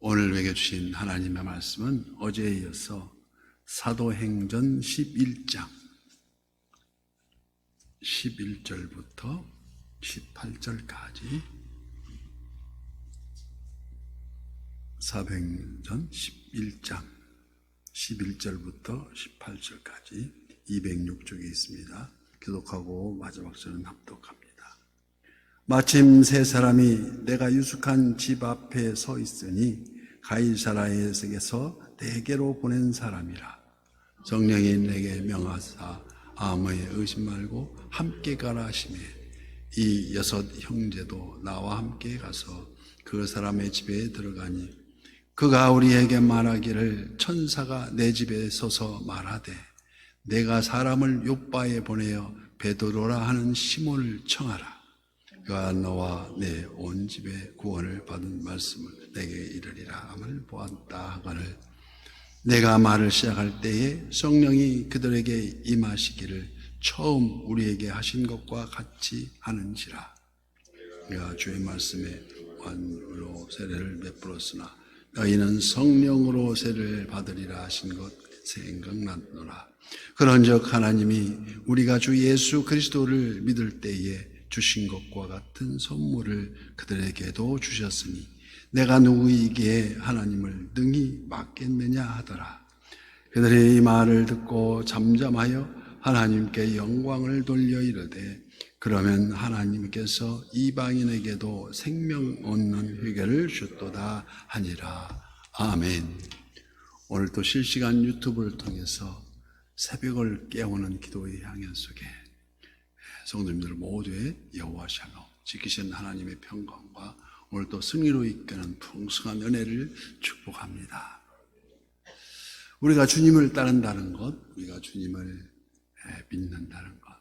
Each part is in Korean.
오늘 먹여주신 하나님의 말씀은 어제에 이어서 사도행전 11장 11절부터 18절까지 사도행전 11장 11절부터 18절까지 206쪽에 있습니다. 교독하고 마지막 절은 합독합니다. 마침 세 사람이 내가 유숙한 집 앞에 서 있으니 가이사라에게서 내게로 보낸 사람이라. 성령이 내게 명하사 아무의 의심 말고 함께 가라 하시매 이 6 형제도 나와 함께 가서 그 사람의 집에 들어가니 그가 우리에게 말하기를 천사가 내 집에 서서 말하되 내가 사람을 요빠에 보내어 베드로라 하는 시몬을 청하라. 그가 너와 내 온 집에 구원을 받은 말씀을 내게 이르리라 함을 보았다 하거늘 내가 말을 시작할 때에 성령이 그들에게 임하시기를 처음 우리에게 하신 것과 같이 하는지라. 그가 주의 말씀에 완으로 세례를 베풀었으나 너희는 성령으로 세례를 받으리라 하신 것 생각났노라. 그런즉 하나님이 우리가 주 예수 그리스도를 믿을 때에 주신 것과 같은 선물을 그들에게도 주셨으니 내가 누구에게 하나님을 능히 맡겠느냐 하더라. 그들이 이 말을 듣고 잠잠하여 하나님께 영광을 돌려 이르되 그러면 하나님께서 이방인에게도 생명 얻는 회개를 주셨도다 하니라. 아멘. 오늘도 실시간 유튜브를 통해서 새벽을 깨우는 기도의 향연 속에 성도님들 모두의 여호와 샬롬 지키신 하나님의 평강과 오늘도 승리로 이끄는 풍성한 은혜를 축복합니다. 우리가 주님을 따른다는 것, 우리가 주님을 믿는다는 것,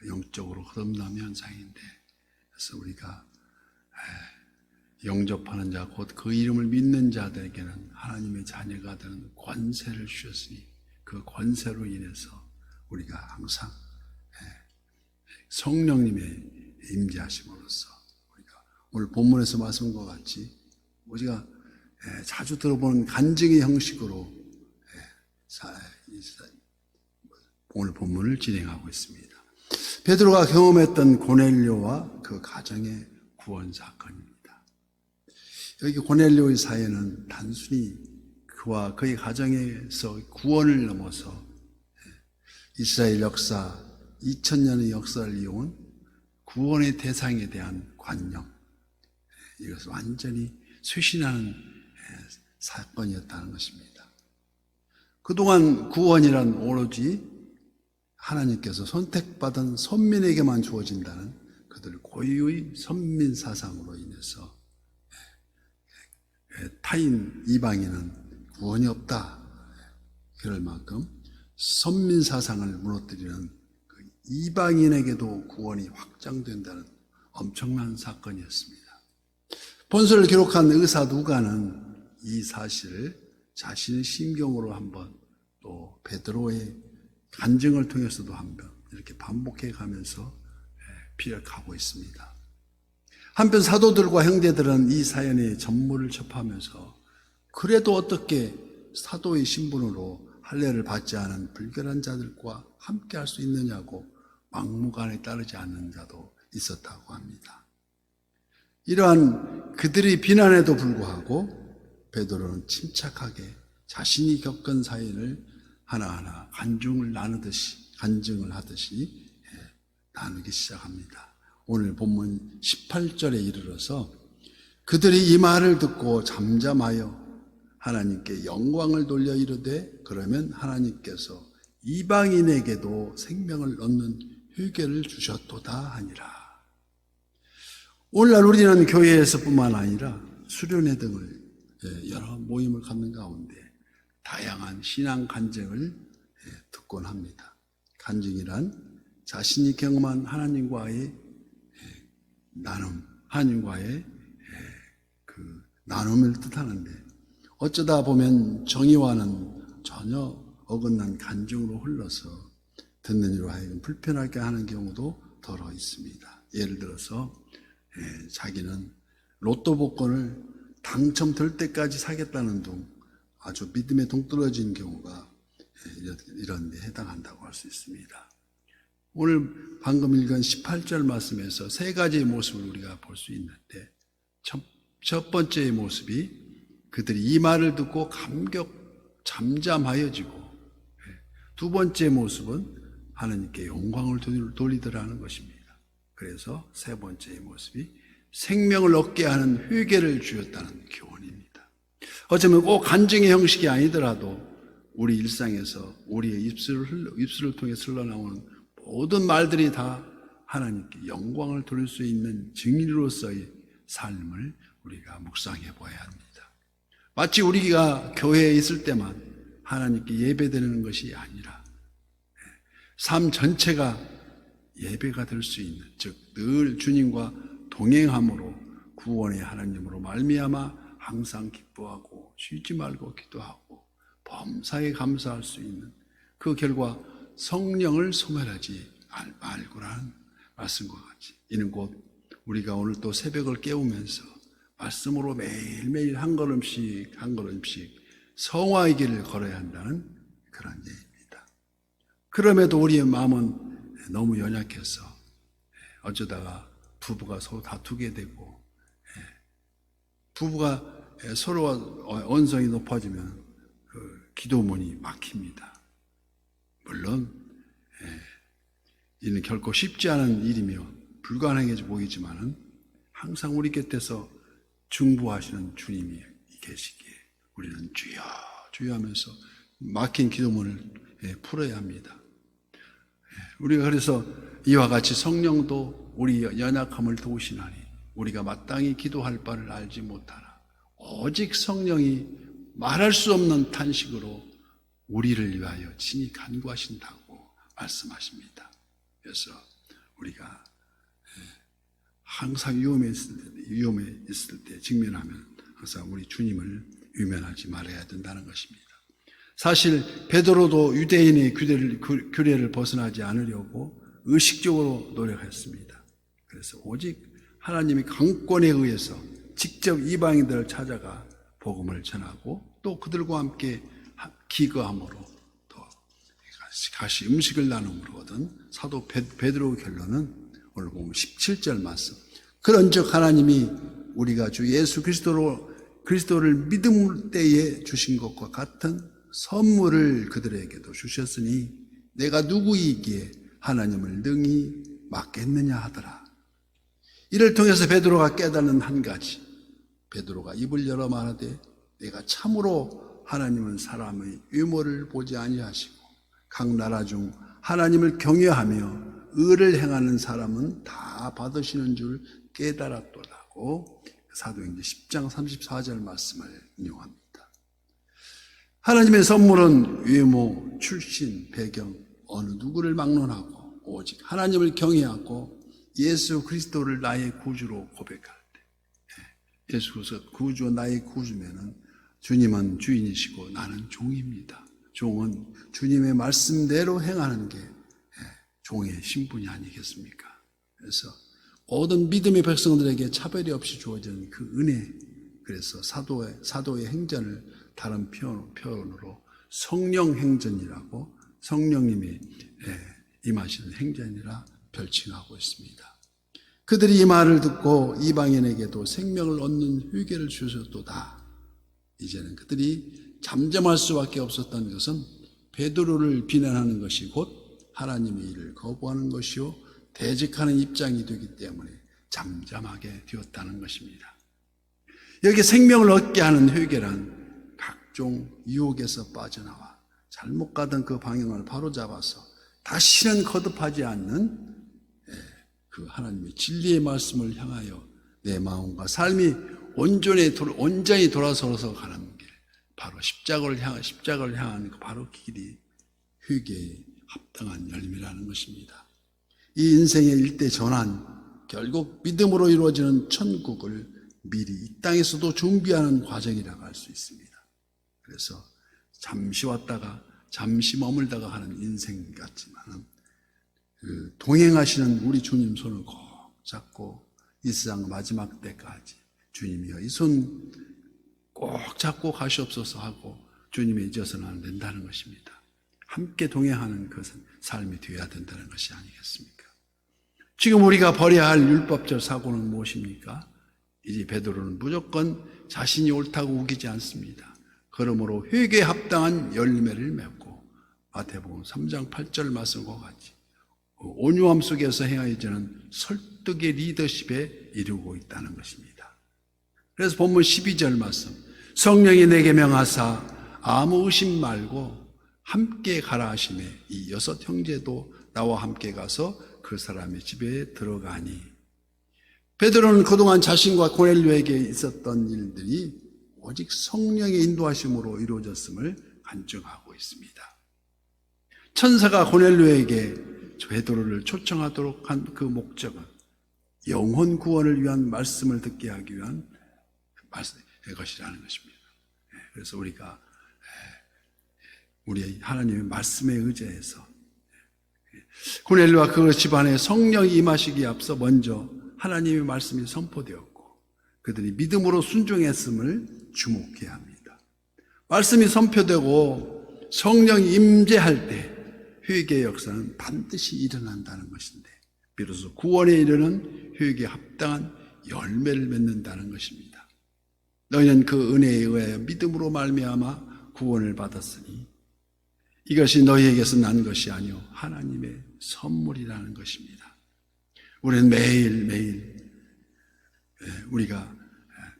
영적으로 거듭남 현상인데, 그래서 우리가 영접하는 자, 곧 그 이름을 믿는 자들에게는 하나님의 자녀가 되는 권세를 주셨으니 그 권세로 인해서 우리가 항상 성령님의 임재하심으로써 우리가 오늘 본문에서 말씀한 것 같이 우리가 자주 들어보는 간증의 형식으로 오늘 본문을 진행하고 있습니다. 베드로가 경험했던 고넬료와 그 가정의 구원 사건입니다. 여기 고넬료의 사연은 단순히 그와 그의 가정에서 구원을 넘어서 이스라엘 역사 2000년의 역사를 이용한 구원의 대상에 대한 관념, 이것을 완전히 쇄신하는 사건이었다는 것입니다. 그동안 구원이란 오로지 하나님께서 선택받은 선민에게만 주어진다는 그들 고유의 선민 사상으로 인해서 타인 이방인은 구원이 없다, 그럴 만큼 선민 사상을 무너뜨리는 이방인에게도 구원이 확장된다는 엄청난 사건이었습니다. 본서를 기록한 의사 누가는 이 사실을 자신의 심경으로 한번 또 베드로의 간증을 통해서도 한번 이렇게 반복해 가면서 피력하고 있습니다. 한편 사도들과 형제들은 이 사연의 전무를 접하면서 그래도 어떻게 사도의 신분으로 할례를 받지 않은 불결한 자들과 함께 할 수 있느냐고 막무가내 따르지 않는 자도 있었다고 합니다. 이러한 그들의 비난에도 불구하고 베드로는 침착하게 자신이 겪은 사연을 하나하나 간증을 하듯이 나누기 시작합니다. 오늘 본문 18절에 이르러서 그들이 이 말을 듣고 잠잠하여 하나님께 영광을 돌려 이르되 그러면 하나님께서 이방인에게도 생명을 얻는 회개를 주셨도다 하니라. 오늘날 우리는 교회에서뿐만 아니라 수련회 등을 여러 모임을 갖는 가운데 다양한 신앙 간증을 듣곤 합니다. 간증이란 자신이 경험한 하나님과의 나눔, 하나님과의 그 나눔을 뜻하는데 어쩌다 보면 정의와는 전혀 어긋난 간증으로 흘러서 듣는 이로 하여금 불편하게 하는 경우도 더러 있습니다. 예를 들어서 자기는 로또 복권을 당첨될 때까지 사겠다는 둥, 아주 믿음에 동떨어진 경우가 이런 데 해당한다고 할 수 있습니다. 오늘 방금 읽은 18절 말씀에서 세 가지의 모습을 우리가 볼 수 있는데, 첫 번째의 모습이 그들이 이 말을 듣고 잠잠하여지고, 두 번째 모습은 하나님께 영광을 돌리더라는 것입니다. 그래서 세 번째의 모습이 생명을 얻게 하는 회개를 주었다는 교훈입니다. 어쩌면 꼭 간증의 형식이 아니더라도 우리 일상에서 우리의 입술을 통해 흘러나오는 모든 말들이 다 하나님께 영광을 돌릴 수 있는 증인으로서의 삶을 우리가 묵상해 보아야 합니다. 마치 우리가 교회에 있을 때만 하나님께 예배드리는 것이 아니라 삶 전체가 예배가 될 수 있는, 즉 늘 주님과 동행함으로 구원의 하나님으로 말미암아 항상 기뻐하고 쉬지 말고 기도하고 범사에 감사할 수 있는 그 결과 성령을 소멸하지 말고라는 말씀과 같이, 이는 곧 우리가 오늘 또 새벽을 깨우면서 말씀으로 매일매일 한 걸음씩 성화의 길을 걸어야 한다는 그런 예입니다. 그럼에도 우리의 마음은 너무 연약해서 어쩌다가 부부가 서로 다투게 되고, 부부가 서로와 언성이 높아지면 그 기도문이 막힙니다. 물론 이는 결코 쉽지 않은 일이며 불가능해 보이지만은 항상 우리 곁에서 중보하시는 주님이 계시기에 우리는 주여 주여 하면서 막힌 기도문을 풀어야 합니다. 우리가 그래서 이와 같이 성령도 우리 연약함을 도우시나니 우리가 마땅히 기도할 바를 알지 못하나 오직 성령이 말할 수 없는 탄식으로 우리를 위하여 친히 간구하신다고 말씀하십니다. 그래서 우리가 항상 위험에 있을 때 직면하면 항상 우리 주님을 유면하지 말아야 된다는 것입니다. 사실 베드로도 유대인의 규례를 벗어나지 않으려고 의식적으로 노력했습니다. 그래서 오직 하나님의 강권에 의해서 직접 이방인들을 찾아가 복음을 전하고 또 그들과 함께 기거함으로 또 같이 음식을 나눔으로 얻은 사도 베드로의 결론은 오늘 보면 17절 말씀. 그런즉 하나님이 우리가 주 예수 그리스도를 믿음 때에 주신 것과 같은 선물을 그들에게도 주셨으니 내가 누구이기에 하나님을 능히 맡겠느냐 하더라. 이를 통해서 베드로가 깨닫는 한 가지, 베드로가 입을 열어 말하되 내가 참으로 하나님은 사람의 유모를 보지 아니하시고 각 나라 중 하나님을 경외하며 의를 행하는 사람은 다 받으시는 줄 깨달았도라고 사도행전 10장 34절 말씀을 인용합니다. 하나님의 선물은 외모, 출신, 배경, 어느 누구를 막론하고 오직 하나님을 경외하고 예수 그리스도를 나의 구주로 고백할 때, 예수 그리스도 구주 나의 구주면은 주님은 주인이시고 나는 종입니다. 종은 주님의 말씀대로 행하는 게 종의 신분이 아니겠습니까? 그래서 모든 믿음의 백성들에게 차별이 없이 주어진 그 은혜, 그래서 사도의 행전을 다른 표현으로 성령 행전이라고, 성령님이 임하시는 행전이라 별칭하고 있습니다. 그들이 이 말을 듣고 이방인에게도 생명을 얻는 회개를 주셨도다. 이제는 그들이 잠잠할 수밖에 없었던 것은 베드로를 비난하는 것이 곧 하나님의 일을 거부하는 것이요 대적하는 입장이 되기 때문에 잠잠하게 되었다는 것입니다. 여기 생명을 얻게 하는 회개란 각종 유혹에서 빠져나와 잘못 가던 그 방향을 바로잡아서 다시는 거듭하지 않는 그 하나님의 진리의 말씀을 향하여 내 마음과 삶이 온전히 돌아서서 가는 길, 바로 십자가를 향하는 그 바로 길이 회개의 합당한 열매라는 것입니다. 이 인생의 일대 전환, 결국 믿음으로 이루어지는 천국을 미리 이 땅에서도 준비하는 과정이라고 할 수 있습니다. 그래서 잠시 왔다가 잠시 머물다가 하는 인생 같지만 그 동행하시는 우리 주님 손을 꼭 잡고 이 세상 마지막 때까지 주님이여 이 손 꼭 잡고 가시옵소서 하고 주님에 잊어서는 안 된다는 것입니다. 함께 동행하는 것은 삶이 되어야 된다는 것이 아니겠습니까? 지금 우리가 버려야 할 율법적 사고는 무엇입니까? 이제 베드로는 무조건 자신이 옳다고 우기지 않습니다. 그러므로 회개에 합당한 열매를 맺고 마태복음 3장 8절 말씀과 같이 온유함 속에서 행하여지는 설득의 리더십에 이르고 있다는 것입니다. 그래서 본문 12절 말씀, 성령이 내게 명하사 아무 의심 말고 함께 가라 하시매 이 6 형제도 나와 함께 가서 그 사람의 집에 들어가니. 베드로는 그동안 자신과 고넬료에게 있었던 일들이 오직 성령의 인도하심으로 이루어졌음을 간증하고 있습니다. 천사가 고넬료에게 베드로를 초청하도록 한 그 목적은 영혼 구원을 위한 말씀을 듣게 하기 위한 것이라는 것입니다. 그래서 우리가 우리 하나님의 말씀에 의지해서 고넬료와 그 집안에 성령이 임하시기에 앞서 먼저 하나님의 말씀이 선포되었고 그들이 믿음으로 순종했음을 주목해야 합니다. 말씀이 선포되고 성령이 임재할 때 회개의 역사는 반드시 일어난다는 것인데 비로소 구원에 이르는 회개에 합당한 열매를 맺는다는 것입니다. 너희는 그 은혜에 의하여 믿음으로 말미암아 구원을 받았으니 이것이 너희에게서 난 것이 아니요 하나님의 선물이라는 것입니다. 우리는 매일매일 우리가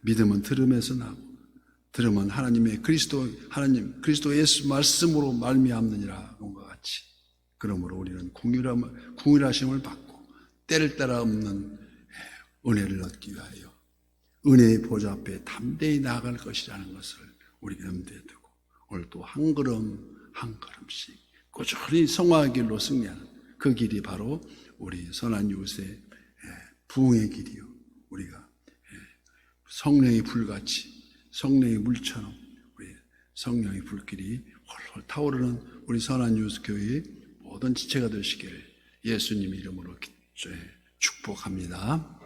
믿음은 들음에서 나고 들음은 하나님 그리스도 예수 말씀으로 말미암느니라 온것 같이 그러므로 우리는 궁휼하심을 받고 때를 따라 없는 은혜를 얻기 위하여 은혜의 보좌 앞에 담대히 나아갈 것이라는 것을 우리가 염두에 두고 오늘 또 한 걸음 한 걸음씩 꾸준히 성화의 길로 승리하는 그 길이 바로 우리 선한 이웃의 부흥의 길이요. 우리가 성령의 불같이 성령의 물처럼 우리 성령의 불길이 홀홀 타오르는 우리 선한 이웃 교회의 모든 지체가 되시기를 예수님 이름으로 축복합니다.